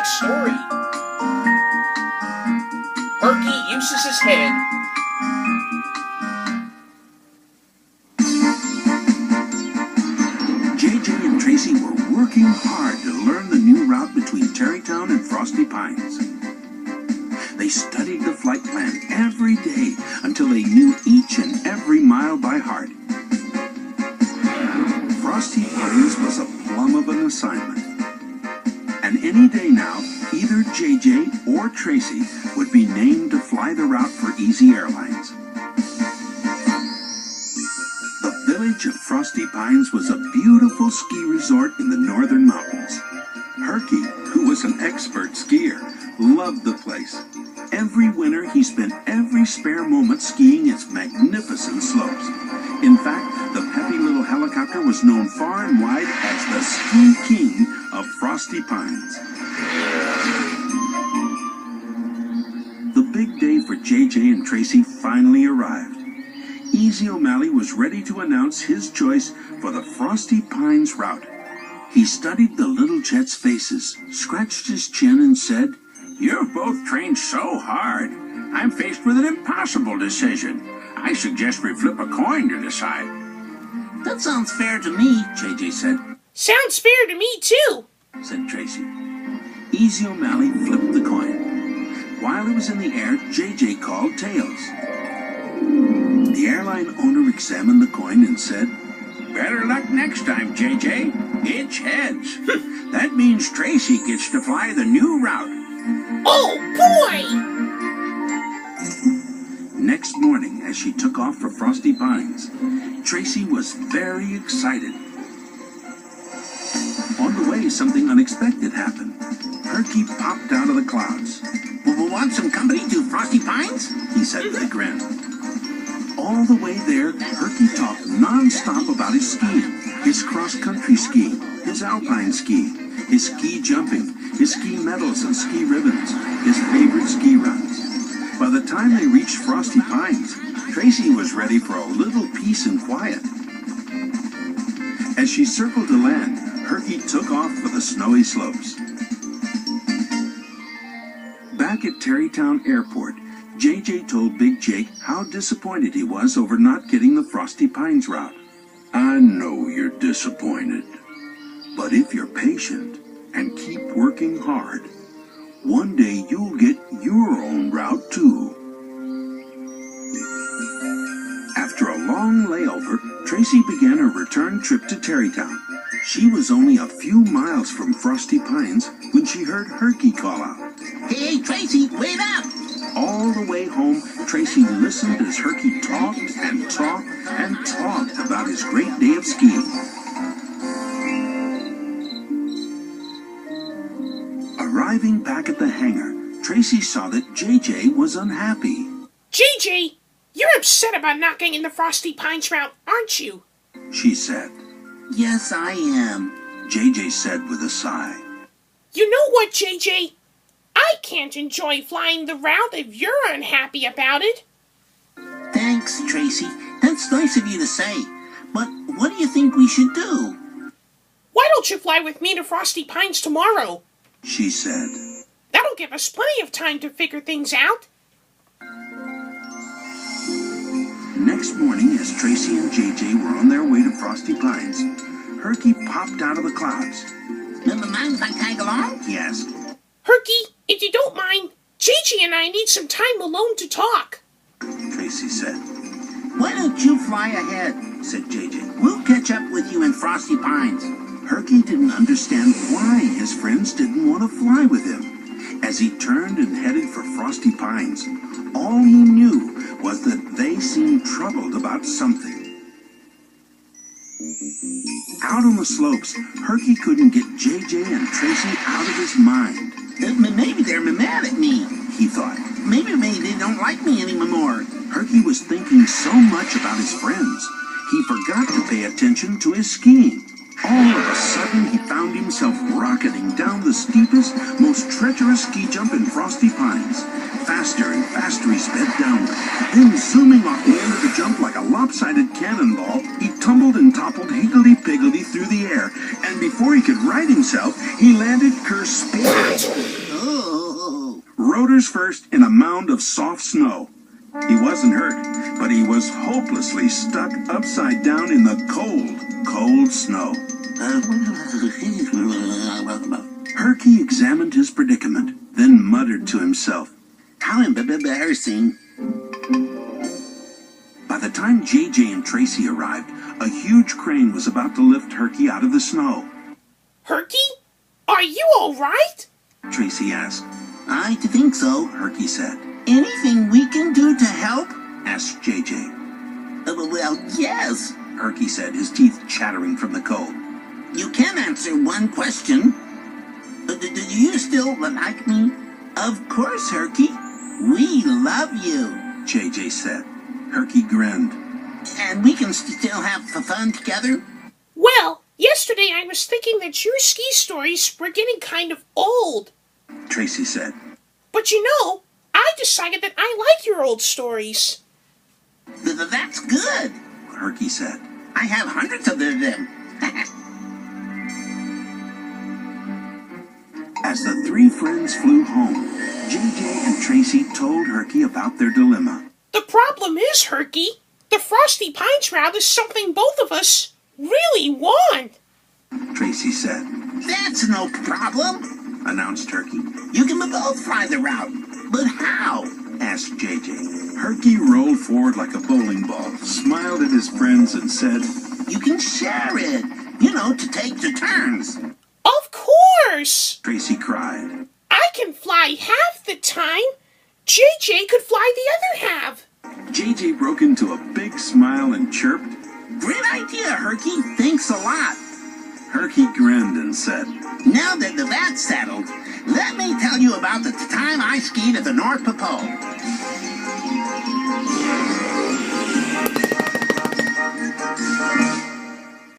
next story. Herky uses his head. JJ and Tracy were working hard to learn the new route between Tarrytown and Frosty Pines. They studied the flight plan every day until they knew each and every mile by heart. Frosty Pines was a plum of an assignment. And any day now, either JJ or Tracy would be named to fly the route for Easy Airlines. The village of Frosty Pines was a beautiful ski resort in the northern mountains. Herky, who was an expert skier, loved the place. Every winter, he spent every spare moment skiing its magnificent slopes. In fact, the peppy little helicopter was known far and wide as the Ski King of Frosty Pines. The big day for JJ and Tracy finally arrived. Easy O'Malley was ready to announce his choice for the Frosty Pines route. He studied the little jets' faces, scratched his chin, and said, "You've both trained so hard. I'm faced with an impossible decision. I suggest we flip a coin to decide." "That sounds fair to me," JJ said. "Sounds fair to me, too," said Tracy. Easy O'Malley flipped the coin. While it was in the air, JJ called tails. The airline owner examined the coin and said, "Better luck next time, JJ. It's heads. That means Tracy gets to fly the new route." "Oh, boy!" Next morning, as she took off for Frosty Pines, Tracy was very excited. On the way, something unexpected happened. Herky popped out of the clouds. "We'll want some company to Frosty Pines?" he said with a grin. All the way there, Herky talked non-stop about his skiing, his cross-country skiing, his alpine skiing, his ski jumping, his ski medals and ski ribbons, his favorite ski runs. By the time they reached Frosty Pines, Tracy was ready for a little peace and quiet. As she circled to land, Herky took off for the snowy slopes. Back at Tarrytown Airport, JJ told Big Jake how disappointed he was over not getting the Frosty Pines route. "I know you're disappointed, but if you're patient and keep working hard, one day you'll get your own route too." After a long layover, Tracy began her return trip to Tarrytown. She was only a few miles from Frosty Pines when she heard Herky call out, "Hey, Tracy, wait up!" All the way home, Tracy listened as Herky talked and talked and talked about his great day of skiing. Arriving back at the hangar, Tracy saw that JJ was unhappy. "JJ, you're upset about not getting the Frosty Pines route, aren't you?" she said. "Yes, I am," JJ said with a sigh. "You know what, JJ? I can't enjoy flying the route if you're unhappy about it." "Thanks, Tracy. That's nice of you to say. But what do you think we should do?" "Why don't you fly with me to Frosty Pines tomorrow?" she said. "That'll give us plenty of time to figure things out." Next morning, as Tracy and JJ were on their way to Frosty Pines, Herky popped out of the clouds. "Mind if I tag along?" he asked. "Herky, if you don't mind, JJ and I need some time alone to talk," Tracy said. "Why don't you fly ahead?" said JJ. "We'll catch up with you in Frosty Pines." Herky didn't understand why his friends didn't want to fly with him. As he turned and headed for Frosty Pines, all he knew was that they seemed troubled about something. Out on the slopes, Herky couldn't get JJ and Tracy out of his mind. Maybe they're mad at me, he thought. Maybe they don't like me anymore. Herky was thinking so much about his friends, he forgot to pay attention to his skiing. All of a sudden, he found himself rocketing down the steepest, most treacherous ski jump in Frosty Pines. Faster and faster he sped downward. Then, zooming off the end of the jump like a lopsided cannonball, he tumbled and toppled higgledy-piggledy through the air. And before he could right himself, he landed kersplat. Rotors first in a mound of soft snow. He wasn't hurt, but he was hopelessly stuck upside down in the cold, cold snow. Herky examined his predicament, then muttered to himself, "How embarrassing." By the time JJ and Tracy arrived, a huge crane was about to lift Herky out of the snow. Herky, are you all right? Tracy asked. I think so, Herky said. Anything we can do to help? Asked JJ. Well, yes. Herky said, his teeth chattering from the cold. You can answer one question. Do you still like me? Of course, Herky. We love you, JJ said. Herky grinned. And we can still have fun together? Well, yesterday I was thinking that your ski stories were getting kind of old. Tracy said. But you know, I decided that I like your old stories. That's good, Herky said. I have hundreds of them. As the three friends flew home, JJ and Tracy told Herky about their dilemma. The problem is, Herky, the Frosty Pines route is something both of us really want. Tracy said. That's no problem, Announced Herky. You can both fly the route. But how? Asked JJ. Herky rolled forward like a bowling ball, smiled at his friends, and said, You can share it, to take the turns. Of course! Tracy cried. I can fly half the time. JJ could fly the other half. JJ broke into a big smile and chirped. Great idea, Herky. Thanks a lot. Herky grinned and said, Now that that's settled, let me tell you about the time I skied at the North Pole.